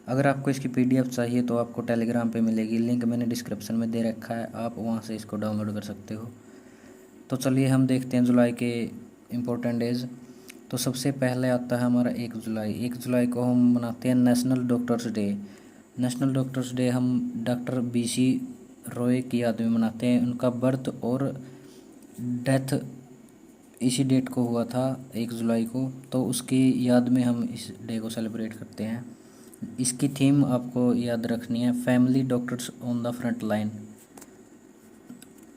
अगर आपको इसकी पीडीएफ चाहिए तो आपको टेलीग्राम पे मिलेगी, लिंक मैंने डिस्क्रिप्शन में दे रखा है, आप वहाँ से इसको डाउनलोड कर सकते हो। तो चलिए हम देखते हैं जुलाई के इम्पोर्टेंट डेज। तो सबसे पहले आता है हमारा 1 जुलाई। 1 जुलाई को हम मनाते हैं national doctors day. National doctors day हम डॉक्टर BC रॉय की याद में मनाते हैं। उनका बर्थ और डेथ इसी डेट को हुआ था, 1 जुलाई को, तो उसकी याद में हम इस डे को सेलिब्रेट करते हैं। इसकी थीम आपको याद रखनी है, family doctors on the front line.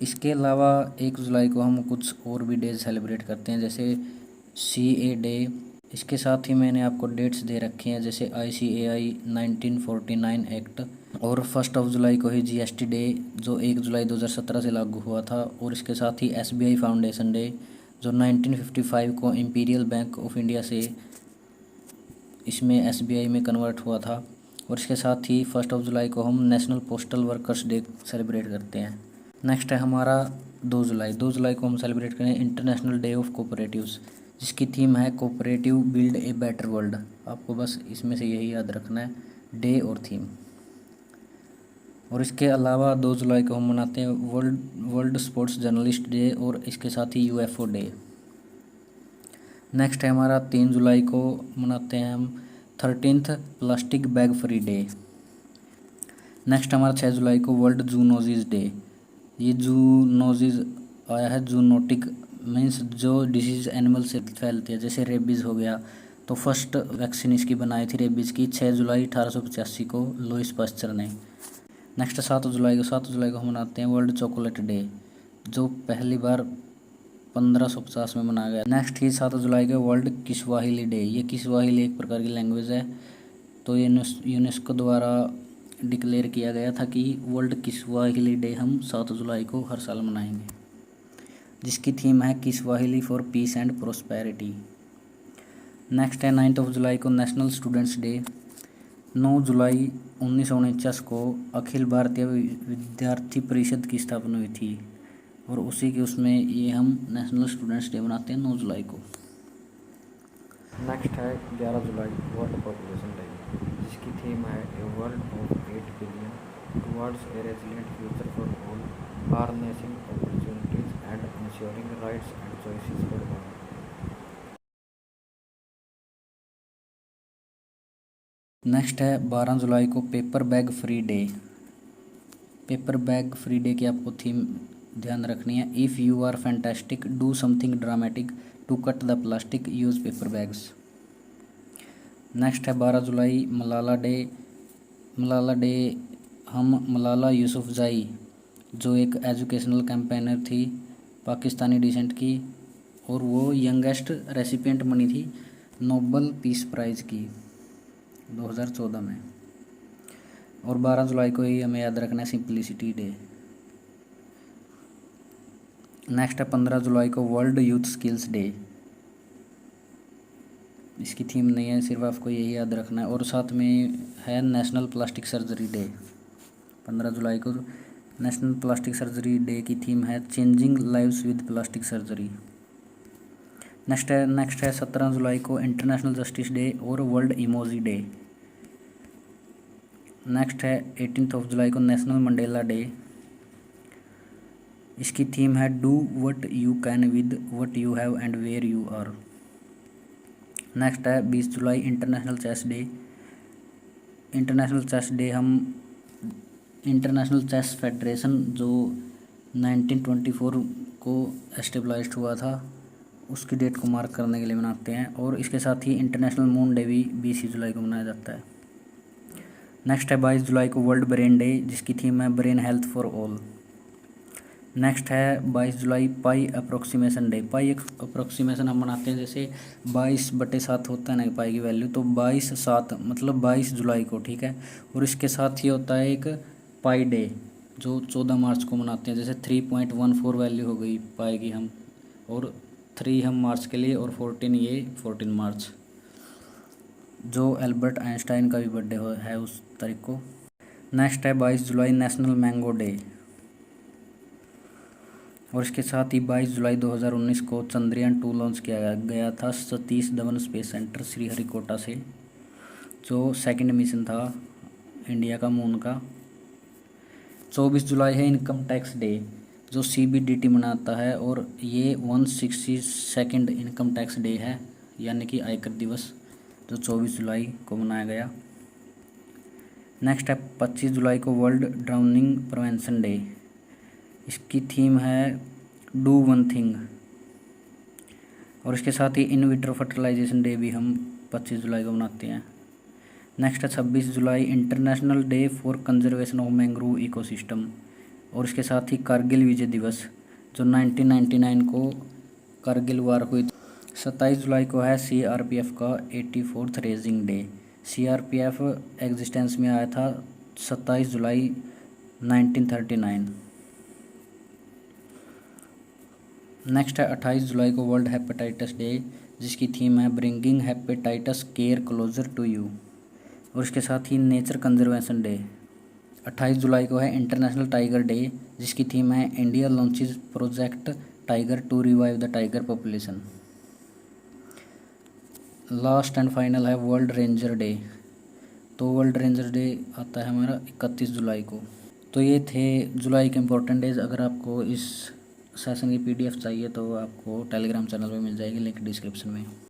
इसके अलावा 1 जुलाई को हम कुछ और भी डेज सेलिब्रेट करते हैं, जैसे CA डे। इसके साथ ही मैंने आपको डेट्स दे रखी हैं, जैसे ICAI 1949 एक्ट, और 1 जुलाई को ही GST डे, जो 1 जुलाई 2017 से लागू हुआ था। और इसके साथ ही SBI फाउंडेशन डे, जो 1955 को इम्पीरियल बैंक ऑफ इंडिया से इसमें SBI में कन्वर्ट हुआ था। और इसके साथ ही 1 जुलाई को हम national postal workers day celebrate करते हैं। नेक्स्ट है हमारा 2 जुलाई। 2 जुलाई को हम सेलिब्रेट करें इंटरनेशनल डे ऑफ कोऑपरेटिव्स, जिसकी थीम है cooperative build a better world. आपको बस इसमें से यही याद रखना है, डे और थीम। और इसके अलावा 2 जुलाई को हम मनाते हैं वर्ल्ड स्पोर्ट्स जर्नलिस्ट डे, और इसके साथ ही UFO डे। नेक्स्ट है हमारा 3 जुलाई को मनाते हैं हम 13th plastic bag free day. Next हमारा 6 जुलाई को वर्ल्ड जूनोसिस डे। ये जूनोसिस आया है, जूनोटिक मीन्स जो डिसीज़ एनिमल से फैलती है, जैसे रेबीज़ हो गया। तो फर्स्ट वैक्सीन इसकी बनाई थी रेबीज़ की 6 जुलाई 1885 को लुईस पास्चर ने। नेक्स्ट 7 जुलाई को हम मनाते हैं वर्ल्ड चॉकलेट डे, जो पहली बार 1550 में मनाया गया। नेक्स्ट ही 7 जुलाई को वर्ल्ड किस्वाहिली डे। ये किस्वाहिली एक प्रकार की लैंग्वेज है, तो ये यूनेस्को द्वारा डिक्लेयर किया गया था कि वर्ल्ड किस्वाहिली डे हम 7 जुलाई को हर साल मनाएंगे, जिसकी थीम है Kiswahili for piece and prosperity. Next है 9 जुलाई को नेशनल स्टूडेंट्स डे। 9 जुलाई 1949 को अखिल भारतीय विद्यार्थी परिषद की स्थापना हुई थी, और उसी के उसमें ये हम नेशनल स्टूडेंट्स डे मनाते हैं 9 जुलाई को। नेक्स्ट है 11 जुलाई वर्ल्ड पॉपुलेशन डे, जिसकी थीम है a world of 8 billion towards a resilient future for all, harnessing opportunities and ensuring rights and choices for all. Next है 12 जुलाई को paper bag free day. Paper bag free day की आपको theme ध्यान रखनी है, if you are fantastic do something dramatic to cut the plastic use paper bags. Next है 12 जुलाई मलाला डे। मलाला डे हम मलाला यूसुफजई, जो एक एजुकेशनल कैंपेनर थी पाकिस्तानी डिसेंट की, और वो यंगेस्ट रेसिपिएंट बनी थी नोबल पीस प्राइज़ की 2014 में। और 12 जुलाई को ही हमें याद रखना है सिंप्लिसिटी डे। नेक्स्ट है 15 जुलाई को वर्ल्ड यूथ स्किल्स डे। इसकी थीम नहीं है, सिर्फ आपको यही याद रखना है। और साथ में है नेशनल प्लास्टिक सर्जरी डे। 15 जुलाई को नेशनल प्लास्टिक सर्जरी डे की थीम है changing lives with plastic surgery. Next है 17 जुलाई को इंटरनेशनल जस्टिस डे और वर्ल्ड इमोजी डे। नेक्स्ट है 18 जुलाई को नेशनल मंडेला डे। इसकी थीम है do what you can with what you have and where you are. Next है 20 जुलाई international chess day. International chess day हम इंटरनेशनल चेस फेडरेशन, जो 1924 को एस्टेब्लिश्ड हुआ था, उसकी डेट को मार्क करने के लिए मनाते हैं। और इसके साथ ही इंटरनेशनल मून डे भी 20 जुलाई को मनाया जाता है। नेक्स्ट है 22 जुलाई को वर्ल्ड ब्रेन डे, जिसकी थीम है brain health for all. Next है 22 जुलाई पाई अप्रोक्सीमेशन डे। पाई अप्रोक्सीमेशन हम मनाते हैं, जैसे 22/7 होता है ना पाई की वैल्यू, तो 22/7 मतलब 22 जुलाई को, ठीक है। और इसके साथ ही होता है एक पाई डे, जो 14 मार्च को मनाते हैं, जैसे 3.14 वैल्यू हो गई पाई की हम, और 3 हम मार्च के लिए, और 14 ये 14 मार्च, जो एल्बर्ट आइंस्टाइन का भी बर्थडे है उस तारीख को। नेक्स्ट है 22 जुलाई नेशनल मैंगो डे। और इसके साथ ही 22 जुलाई 2019 को चंद्रयान 2 लॉन्च किया गया था सतीश धवन स्पेस सेंटर श्रीहरिकोटा से, जो सेकंड मिशन था इंडिया का मून का। 24 जुलाई है इनकम टैक्स डे, जो CBDT मनाता है, और ये 162nd इनकम टैक्स डे है, यानी कि आयकर दिवस, जो 24 जुलाई को मनाया गया। नेक्स्ट है 25 जुलाई को वर्ल्ड ड्राउनिंग प्रिवेंशन डे। इसकी थीम है डू वन थिंग, और इसके साथ ही इन विट्रो फर्टिलाइजेशन डे भी हम 25 जुलाई को मनाते हैं। नेक्स्ट है 26 जुलाई international day for conservation of mangrove ecosystem, और इसके साथ ही कारगिल विजय दिवस, जो 1999 को कारगिल वार हुई। 27 जुलाई को है CRPF का 84th raising day. CRPF existence में आया था 27 जुलाई 1939। नेक्स्ट है 28 जुलाई को वर्ल्ड हेपेटाइटिस डे, जिसकी थीम है bringing hepatitis care closer to you, और इसके साथ ही नेचर कंजर्वेशन डे। 28 जुलाई को है इंटरनेशनल टाइगर डे, जिसकी थीम है India launches project tiger to revive the tiger population. Last and final है वर्ल्ड रेंजर डे। तो वर्ल्ड रेंजर डे आता है हमारा 31 जुलाई को। तो ये थे जुलाई के इम्पोर्टेंट डेज। अगर आपको इस सेशन की PDF चाहिए तो आपको टेलीग्राम चैनल पे मिल जाएगी, लिंक डिस्क्रिप्शन में।